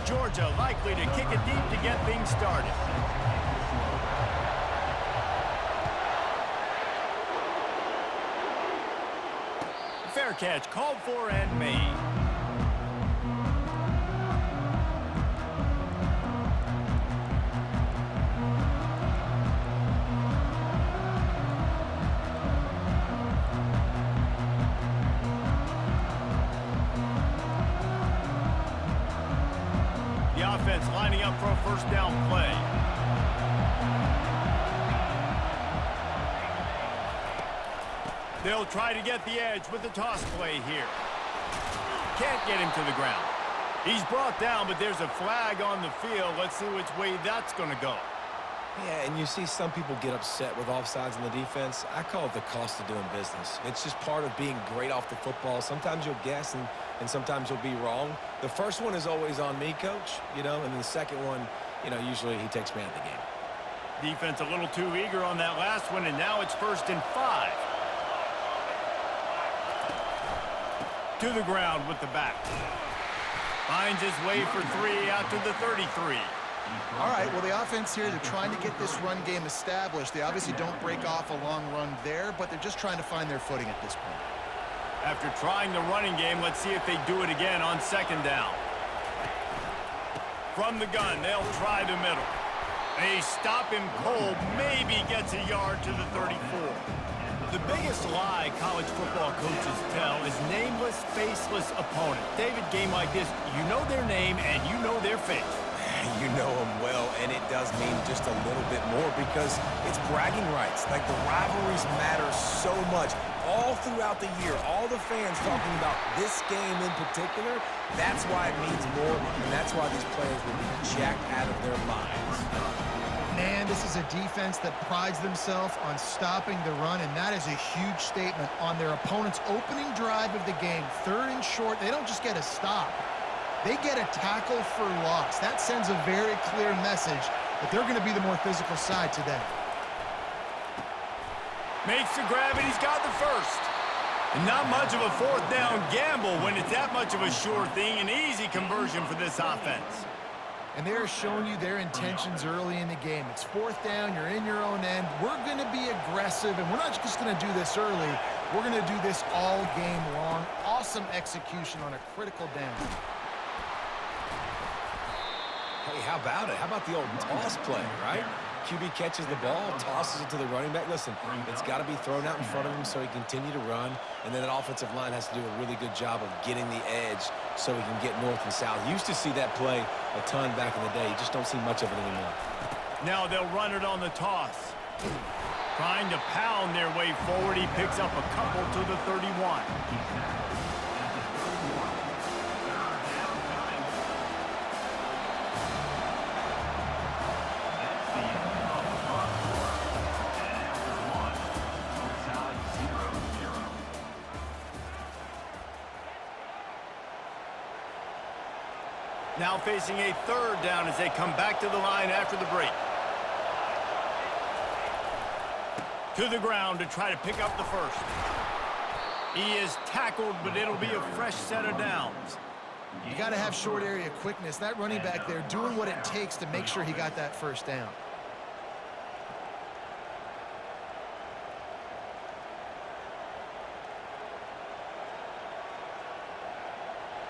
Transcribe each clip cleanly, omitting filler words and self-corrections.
Georgia likely to kick it deep to get things started. Fair catch called for and made. The offense lining up for a first down play. They'll try to get the edge with the toss play here. Can't get him to the ground. He's brought down, but there's a flag on the field. Let's see which way that's going to go. Yeah, and you see some people get upset with offsides in the defense. I call it the cost of doing business. It's just part of being great off the football. Sometimes you'll guess, and sometimes you'll be wrong. The first one is always on me, Coach, and then the second one, usually he takes me out of the game. Defense a little too eager on that last one, and now it's 1st and 5. To the ground with the back. Finds his way for 3 out to the 33. All right, well, the offense here, they're trying to get this run game established. They obviously don't break off a long run there, but they're just trying to find their footing at this point. After trying the running game, let's see if they do it again on 2nd down. From the gun, they'll try the middle. They stop him cold, maybe gets a yard to the 34. The biggest lie college football coaches tell is nameless, faceless opponent. David, game like this, you know their name and you know their face. You know them well, and it does mean just a little bit more because it's bragging rights. Like, the rivalries matter so much. All throughout the year, all the fans talking about this game in particular, that's why it means more, and that's why these players will be jacked out of their minds. Man, this is a defense that prides themselves on stopping the run, and that is a huge statement on their opponent's opening drive of the game. 3rd and short, they don't just get a stop. They get a tackle for loss. That sends a very clear message that they're going to be the more physical side today. Makes the grab, and he's got the first. And not much of a 4th down gamble when it's that much of a sure thing. An easy conversion for this offense. And they're showing you their intentions early in the game. It's 4th down, you're in your own end. We're going to be aggressive, and we're not just going to do this early. We're going to do this all game long. Awesome execution on a critical down. Hey, how about it? How about the old toss play, right? QB catches the ball, tosses it to the running back. Listen, it's got to be thrown out in front of him so he can continue to run, and then that offensive line has to do a really good job of getting the edge so he can get north and south. You used to see that play a ton back in the day. You just don't see much of it anymore. Now they'll run it on the toss. Trying to pound their way forward. He picks up a couple to the 31. Now facing a 3rd down as they come back to the line after the break. To the ground to try to pick up the first. He is tackled, but it'll be a fresh set of downs. You got to have short area quickness. That running back there doing what it takes to make sure he got that first down.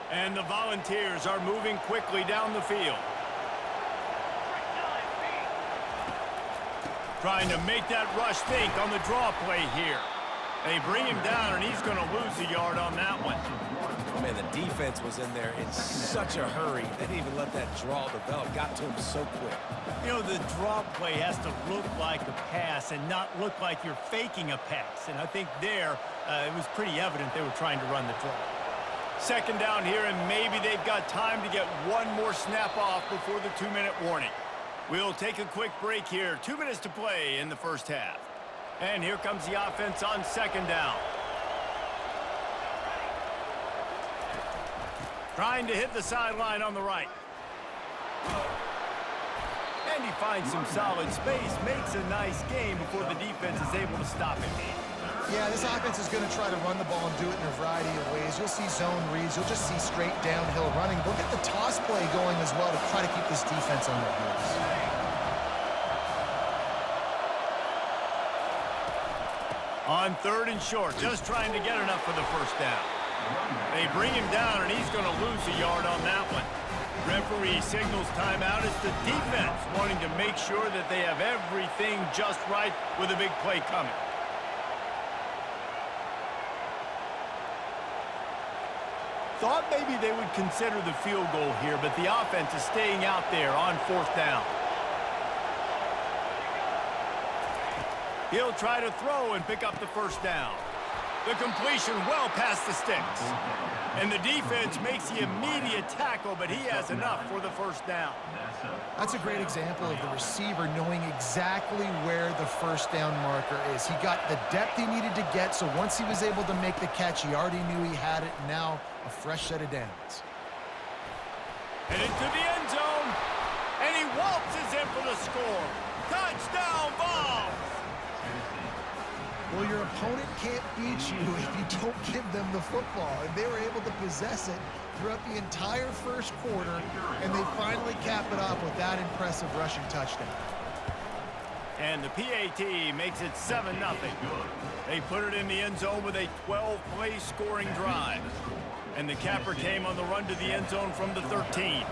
And the Volunteers are moving quickly down the field. Trying to make that rush think on the draw play here. They bring him down, and he's going to lose a yard on that one. Man, the defense was in there in such a hurry. They didn't even let that draw develop. Got to him so quick. The draw play has to look like a pass and not look like you're faking a pass. And I think there, it was pretty evident they were trying to run the draw. 2nd down here, and maybe they've got time to get one more snap off before the 2-minute warning. We'll take a quick break here. 2 minutes to play in the first half. And here comes the offense on 2nd down. Trying to hit the sideline on the right. And he finds some solid space, makes a nice game before the defense is able to stop him. Yeah, this offense is going to try to run the ball and do it in a variety of ways. You'll see zone reads. You'll just see straight downhill running. They'll get the toss play going as well to try to keep this defense on their heels. On 3rd and short, just trying to get enough for the first down. They bring him down, and he's going to lose a yard on that one. Referee signals timeout. It's the defense wanting to make sure that they have everything just right with a big play coming. Thought maybe they would consider the field goal here, but the offense is staying out there on 4th down. He'll try to throw and pick up the first down. The completion well past the sticks. And the defense makes the immediate tackle, but he has enough for the first down. That's a great example of the receiver knowing exactly where the first down marker is. He got the depth he needed to get, so once he was able to make the catch, he already knew he had it. Now a fresh set of downs. And into the end zone, and he waltzes in for the score. Touchdown, Vols! Well, your opponent can't beat you if you don't give them the football. And they were able to possess it throughout the entire first quarter, and they finally cap it off with that impressive rushing touchdown. And the PAT makes it 7-0. They put it in the end zone with a 12-play scoring drive. And the capper came on the run to the end zone from the 13.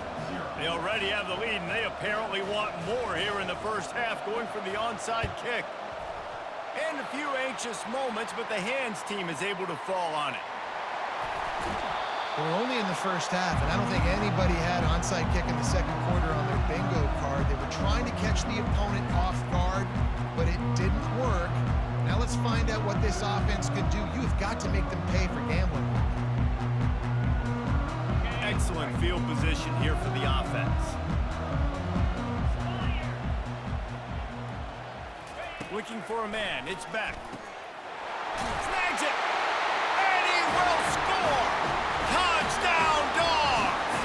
They already have the lead, and they apparently want more here in the first half, going for the onside kick. And a few anxious moments, but the hands team is able to fall on it. They were only in the first half, and I don't think anybody had onside kick in the second quarter on their bingo card. They were trying to catch the opponent off guard, but it didn't work. Now let's find out what this offense could do. You've got to make them pay for gambling. Excellent field position here for the offense. Looking for a man. It's Beck. Snags it. And he will score. Touchdown, Dogs.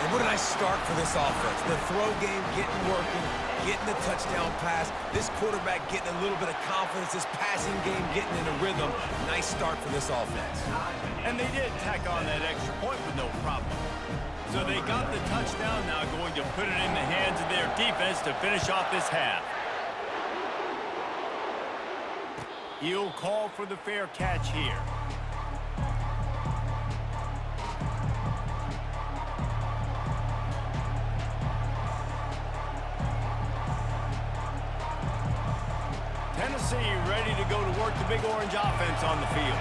And what a nice start for this offense. The throw game getting working, getting the touchdown pass. This quarterback getting a little bit of confidence. This passing game getting in a rhythm. Nice start for this offense. And they did tack on that extra point with no problem. So they got the touchdown, now going to put it in the hands of their defense to finish off this half. He'll call for the fair catch here. Tennessee ready to go to work the Big Orange offense on the field.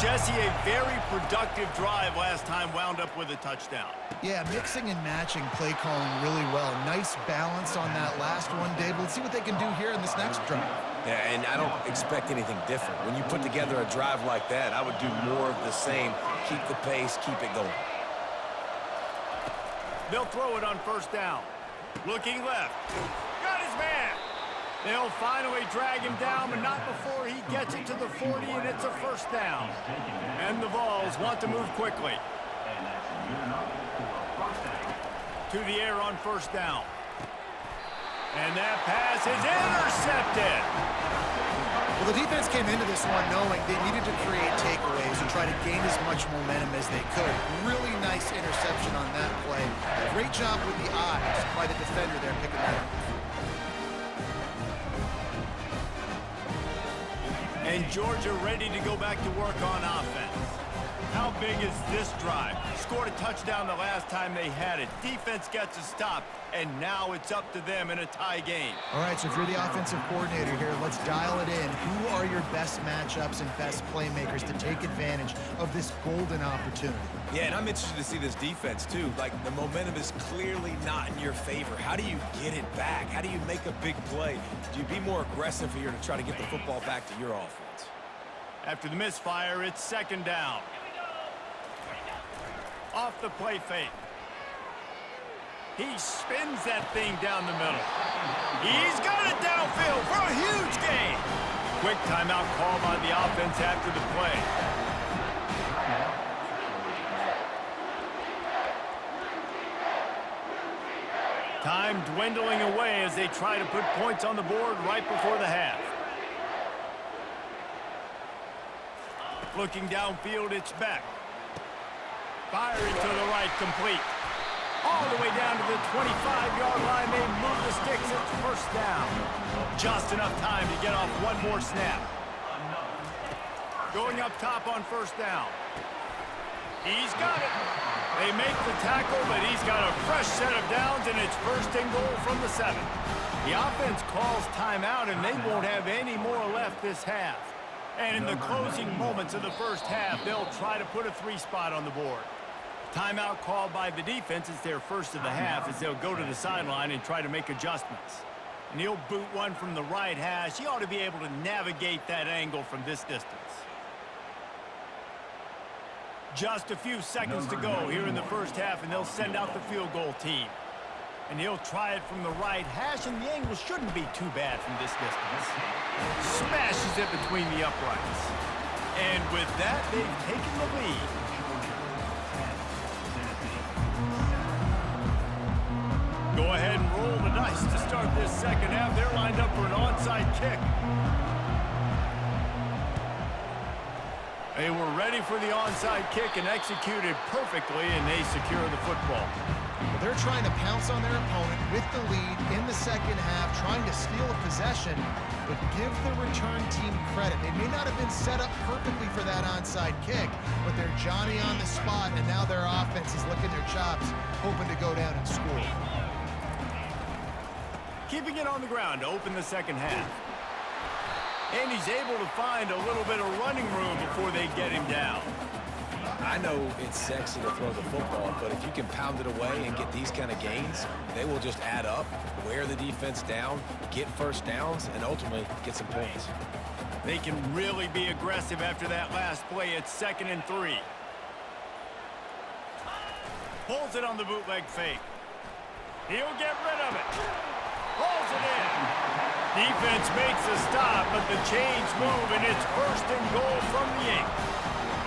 Jesse, a very productive drive last time wound up with a touchdown. Yeah, mixing and matching play calling really well. Nice balance on that last one, Dave. Let's see what they can do here in this next drive. Yeah, and I don't expect anything different. When you put together a drive like that, I would do more of the same. Keep the pace, keep it going. They'll throw it on first down. Looking left. Got his man. They'll finally drag him down, but not before he gets it to the 40, and it's a first down. And the Vols want to move quickly. To the air on first down. And that pass is intercepted. Well, the defense came into this one knowing they needed to create takeaways and try to gain as much momentum as they could. Really nice interception on that play. Great job with the eyes by the defender there picking that up. And Georgia ready to go back to work on offense. How big is this drive? Scored a touchdown the last time they had it. Defense gets a stop, and now it's up to them in a tie game. All right, so if you're the offensive coordinator here, let's dial it in. Who are your best matchups and best playmakers to take advantage of this golden opportunity? Yeah, and I'm interested to see this defense, too. Like, the momentum is clearly not in your favor. How do you get it back? How do you make a big play? Do you be more aggressive here to try to get the football back to your offense? After the misfire, it's second down. Off the play fake. He spins that thing down the middle. He's got it downfield for a huge gain. Quick timeout call by the offense after the play. Time dwindling away as they try to put points on the board right before the half. Looking downfield, it's Beck. Firing to the right, complete. All the way down to the 25-yard line. They move the sticks. It's first down. Just enough time to get off one more snap. Going up top on first down. He's got it. They make the tackle, but he's got a fresh set of downs, and it's first and goal from the 7. The offense calls timeout, and they won't have any more left this half. And in the closing moments of the first half, they'll try to put a 3-spot on the board. Timeout called by the defense is their first of the half as they'll go to the sideline and try to make adjustments. And he'll boot one from the right hash. He ought to be able to navigate that angle from this distance. Just a few seconds to go here in the first half, and they'll send out the field goal team. And he'll try it from the right hash, and the angle shouldn't be too bad from this distance. Smashes it between the uprights. And with that, they've taken the lead. Go ahead and roll the dice to start this second half. They're lined up for an onside kick. They were ready for the onside kick and executed perfectly, and they secure the football. Well, they're trying to pounce on their opponent with the lead in the second half, trying to steal a possession, but give the return team credit. They may not have been set up perfectly for that onside kick, but they're Johnny on the spot, and now their offense is licking their chops, hoping to go down and score. Keeping it on the ground to open the second half. And he's able to find a little bit of running room before they get him down. I know it's sexy to throw the football, but if you can pound it away and get these kind of gains, they will just add up, wear the defense down, get first downs, and ultimately get some points. They can really be aggressive after that last play. It's 2nd and 3. Pulls it on the bootleg fake. He'll get rid of it. Pulls it in. Defense makes a stop, but the chains move, and it's first and goal from the 8.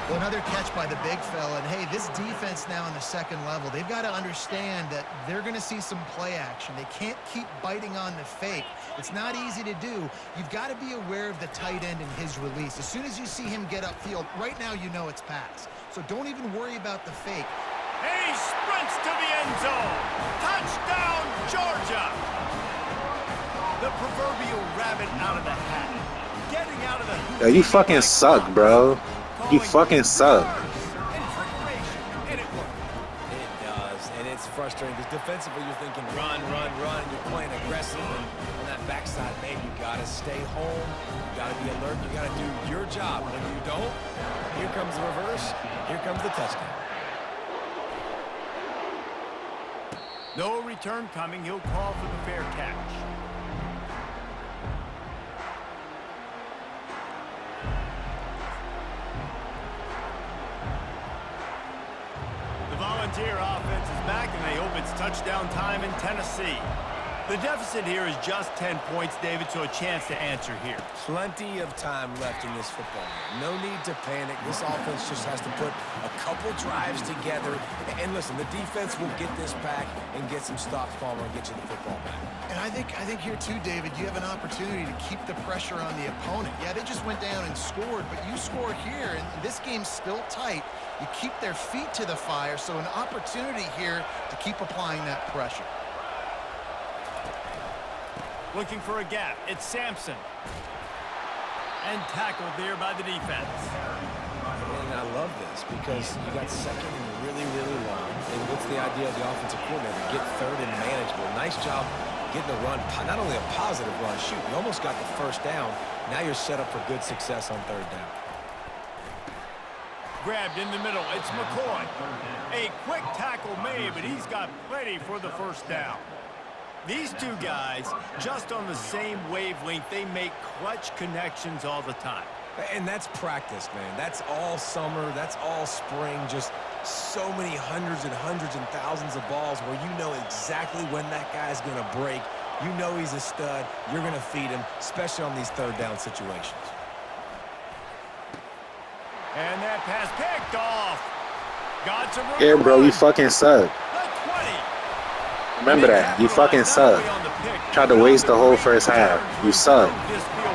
Well, another catch by the big fella. And, hey, this defense now in the second level, they've got to understand that they're going to see some play action. They can't keep biting on the fake. It's not easy to do. You've got to be aware of the tight end and his release. As soon as you see him get upfield, right now you know it's pass. So don't even worry about the fake. And he sprints to the end zone. Touchdown, Georgia! The proverbial rabbit out of the hat. Getting out of the... Yo, you fucking suck, bro. You fucking suck. And it worked. It does, and it's frustrating because defensively you're thinking run, run, run, and you're playing aggressive, and on that backside, man, you got to stay home, you got to be alert, you got to do your job. When you don't, here comes the reverse, here comes the touchdown. No return coming. He'll call for the fair catch. Volunteer offense is back, and they hope it's touchdown time in Tennessee. The deficit here is just 10 points, David, so a chance to answer here. Plenty of time left in this football game. No need to panic. This offense just has to put a couple drives together. And listen, the defense will get this back and get some stops, Palmer, and get you the football back. And I think here too, David, you have an opportunity to keep the pressure on the opponent. Yeah, they just went down and scored, but you score here, and this game's still tight. You keep their feet to the fire, so an opportunity here to keep applying that pressure. Looking for a gap. It's Sampson. And tackled there by the defense. And I love this because you got second and really, really long. And what's the idea of the offensive coordinator? Get third and manageable. Nice job getting the run. Not only a positive run, shoot, you almost got the first down. Now you're set up for good success on third down. Grabbed in the middle. It's McCoy. A quick tackle made, but he's got plenty for the first down. These two guys, just on the same wavelength, they make clutch connections all the time. And that's practice, man. That's all summer. That's all spring. Just so many hundreds and thousands of balls where you know exactly when that guy's going to break. You know he's a stud. You're going to feed him, especially on these third down situations. And that pass picked off. Got some room. Yeah, bro, you fucking suck. The 20. Remember that. You fucking suck. Tried to waste the whole first half. You suck.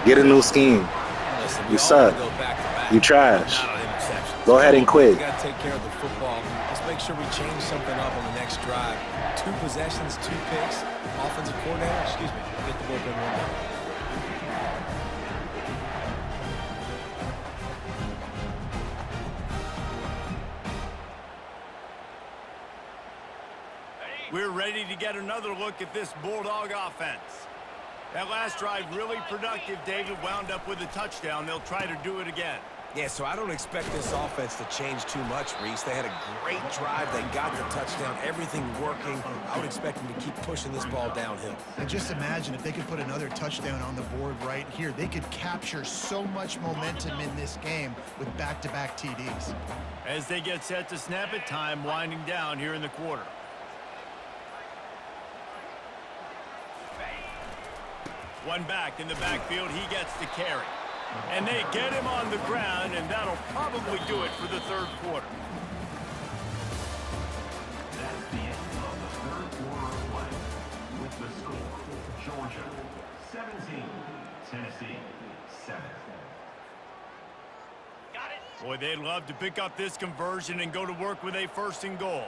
Get a new scheme. Listen, You suck. Go back to back. You trash. Not on Go ahead and quit. We got to take care of the football. Let's make sure we change something up on the next drive. 2 possessions, 2 picks. Offensive coordinator, get the bullpen one down. We're ready to get another look at this Bulldog offense. That last drive really productive. David wound up with a touchdown. They'll try to do it again. Yeah, so I don't expect this offense to change too much, Reese. They had a great drive. They got the touchdown. Everything working. I would expect them to keep pushing this ball downhill. And just imagine if they could put another touchdown on the board right here. They could capture so much momentum in this game with back-to-back TDs. As they get set to snap it, time winding down here in the quarter. One back in the backfield. He gets to carry. And they get him on the ground, and that'll probably do it for the third quarter. That's the end of the third quarter of play. With the score, Georgia 17, Tennessee 7. Boy, they'd love to pick up this conversion and go to work with a 1st and goal.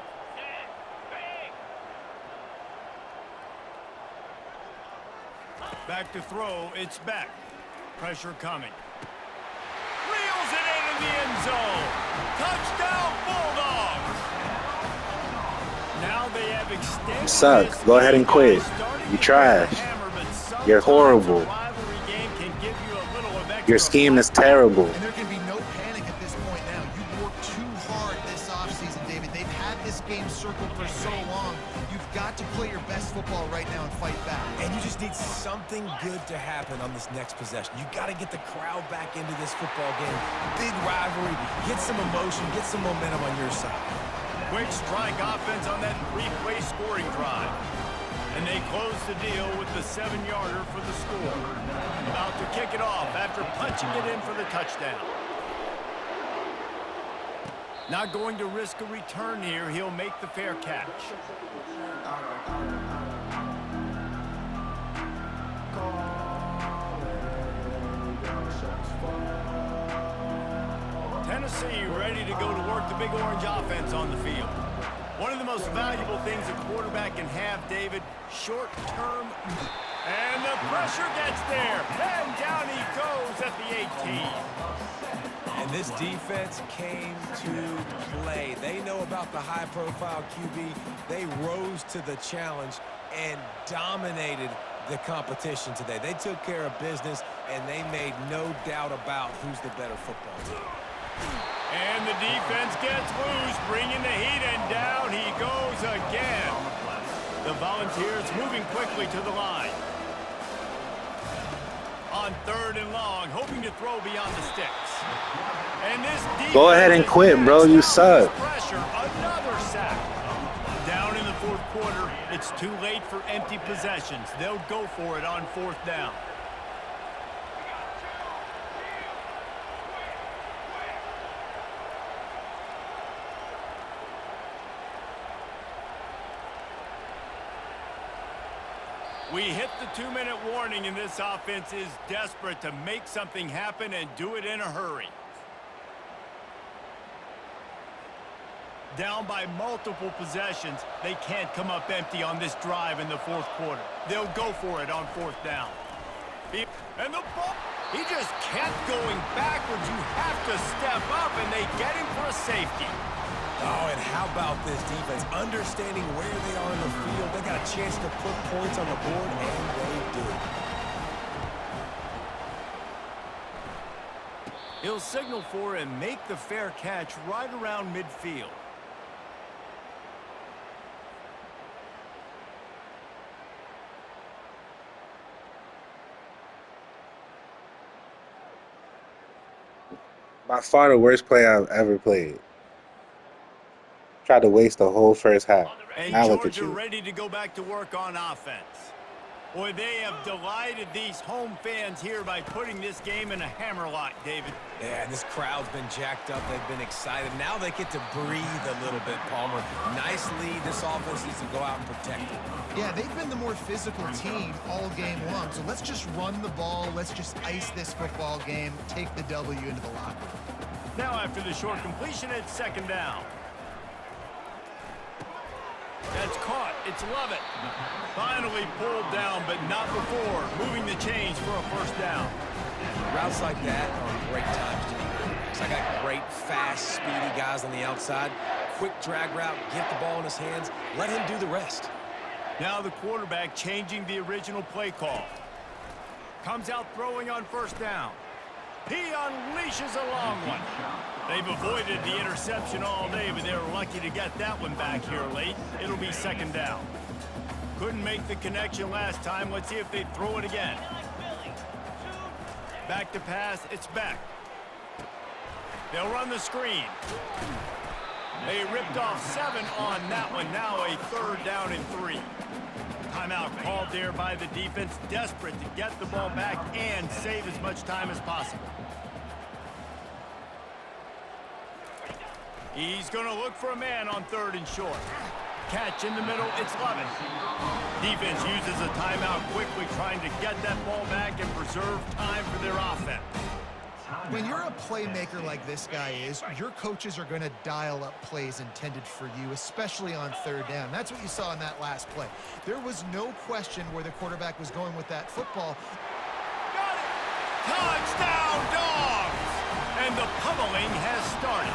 Back to throw, it's Beck. Pressure coming. Reels it into the end zone. Touchdown, Bulldogs! Now they have extended. You suck. Go ahead and quit. You trash. You're horrible. Your scheme is terrible. And there can be no panic at this point now. You've worked too hard this offseason, David. They've had this game circled for so long. You've got to play your best football right now and fight back. And you just need something good to happen on this next possession. You got to get the crowd back into this football game. Big rivalry. Get some emotion. Get some momentum on your side. Quick strike offense on that 3-play scoring drive. And they close the deal with the 7-yarder for the score. About to kick it off after punching it in for the touchdown. Not going to risk a return here. He'll make the fair catch. Tennessee ready to go to work the Big Orange offense on the field. One of the most valuable things a quarterback can have, David, short-term. And the pressure gets there. And down he goes at the 18. And this defense came to play. They know about the high-profile QB. They rose to the challenge and dominated the competition today. They took care of business, and they made no doubt about who's the better football team. And the defense gets loose, bringing the heat, and down he goes again. The Volunteers moving quickly to the line. On 3rd and long, hoping to throw beyond the sticks. And this defense Go ahead and quit, bro. You suck. Pressure, another sack. Down in the 4th quarter, it's too late for empty possessions. They'll go for it on 4th down. We hit the 2-minute warning, and this offense is desperate to make something happen and do it in a hurry. Down by multiple possessions, they can't come up empty on this drive in the 4th quarter. They'll go for it on 4th down. And the ball, he just kept going backwards. You have to step up, and they get him for a safety. Oh, and how about this defense? Understanding where they are in the field. They got a chance to put points on the board, and they do. He'll signal for and make the fair catch right around midfield. By far the worst play I've ever played. Tried to waste the whole first half. And Now look at Georgia you. ready to go back to work on offense. Boy, they have delighted these home fans here by putting this game in a hammerlock, David. Yeah, and this crowd's been jacked up. They've been excited. Now they get to breathe a little bit, Palmer. Nice lead. This offense needs to go out and protect it. Yeah, they've been the more physical team all game long. So let's just run the ball. Let's just ice this football game, take the W into the locker room. Now after the short completion, it's second down. That's caught. It's Lovett. Finally pulled down, but not before. Moving the chains for a first down. Routes like that are great times to be quarterbacks. I got great, fast, speedy guys on the outside. Quick drag route, get the ball in his hands, let him do the rest. Now the quarterback changing the original play call. Comes out throwing on first down. He unleashes a long one. They've avoided the interception all day, but they were lucky to get that one back here late. It'll be second down. Couldn't make the connection last time. Let's see if they throw it again. Back to pass. It's back. They'll run the screen. They ripped off 7 on that one. Now a third down and 3. Timeout called there by the defense, desperate to get the ball back and save as much time as possible. He's going to look for a man on third and short. Catch in the middle, it's Lovett. Defense uses a timeout quickly, trying to get that ball back and preserve time for their offense. When you're a playmaker like this guy is, your coaches are going to dial up plays intended for you, especially on third down. That's what you saw in that last play. There was no question where the quarterback was going with that football. Got it! Touchdown, Dogs! And the pummeling has started.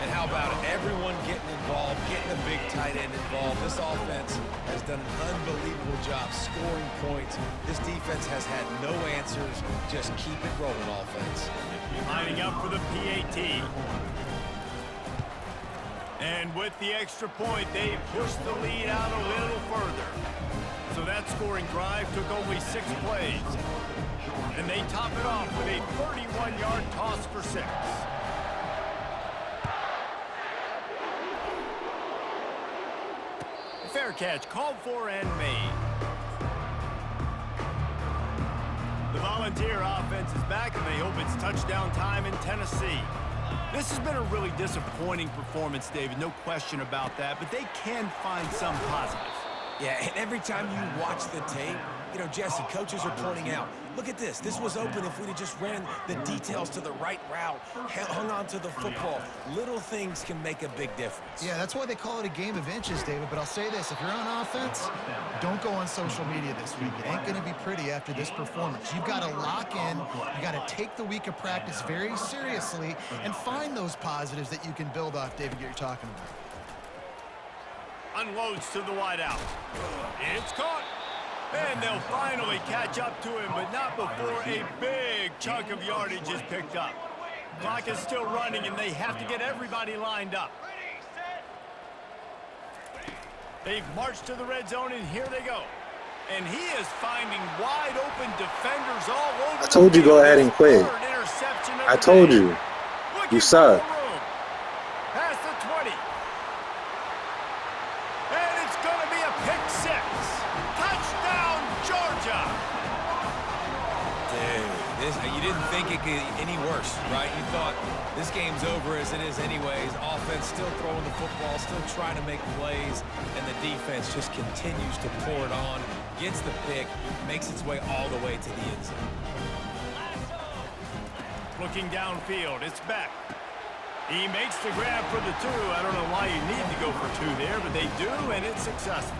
And how about it? Everyone getting involved, getting a big tight end involved. This offense has done an unbelievable job scoring points. This defense has had no answers. Just keep it rolling, offense. Lining up for the PAT. And with the extra point, they pushed the lead out a little further. So that scoring drive took only 6 plays. And they top it off with a 31-yard toss for 6. Fair catch called for and made. The Volunteer offense is back, and they hope it's touchdown time in Tennessee. This has been a really disappointing performance, David, no question about that, but they can find some positives. Yeah, and every time you watch the tape, you know, Jesse, coaches are pointing out, look at this. This was open if we'd have just ran the details to the right route, hung on to the football. Little things can make a big difference. Yeah, that's why they call it a game of inches, David. But I'll say this, if you're on offense, don't go on social media this week. It ain't going to be pretty after this performance. You've got to lock in. You got to take the week of practice very seriously and find those positives that you can build off, David, you're talking about. Unloads to the wideout. It's caught. And they'll finally catch up to him, but not before a big chunk of yardage is picked up. Clock is still running, and they have to get everybody lined up. They've marched to the red zone, and here they go. And he is finding wide-open defenders all over. I told you go ahead and quit. I told you. You suck. Past the 20. And it's going to be a pick 6. Touchdown, Georgia. Dude, you didn't think it could get any worse, right? You thought this game's over as it is anyways. Offense still throwing the football, still trying to make plays, and the defense just continues to pour it on, gets the pick, makes its way all the way to the end zone. Looking downfield, it's back. He makes the grab for the 2. I don't know why you need to go for 2 there, but they do, and it's successful.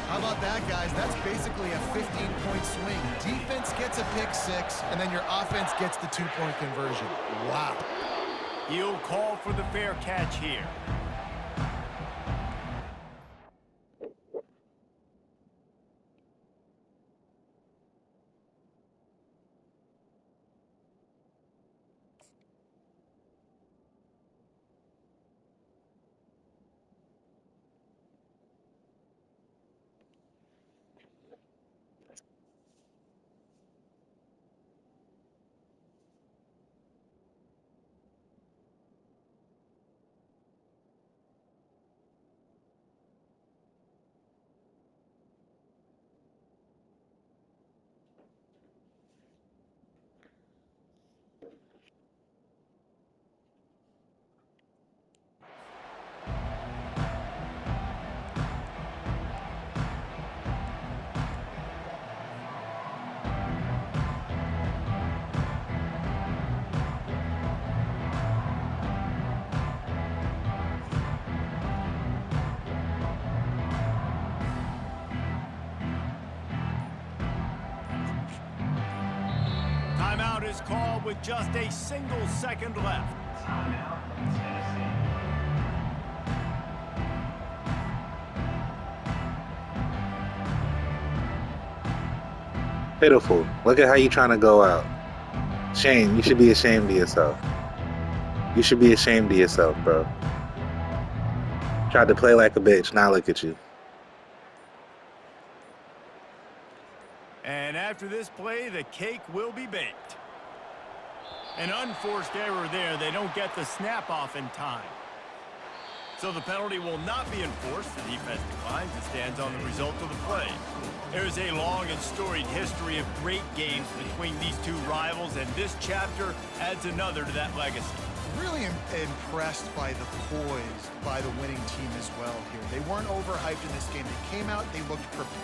How about that, guys? That's basically a 15-point swing. Defense gets a pick 6, and then your offense gets the 2-point conversion. Wow. He'll call for the fair catch here. ball with just a single second left. Timeout, Tennessee. Pitiful. Look at how you trying to go out. Shame. You should be ashamed of yourself. You should be ashamed of yourself, bro. Tried to play like a bitch. Now look at you. And after this play, the cake will be baked. An unforced error there. They don't get the snap off in time. So the penalty will not be enforced. The defense declines and stands on the result of the play. There's a long and storied history of great games between these two rivals, and this chapter adds another to that legacy. Really impressed by the poise by the winning team as well here. They weren't overhyped in this game. They came out, they looked prepared.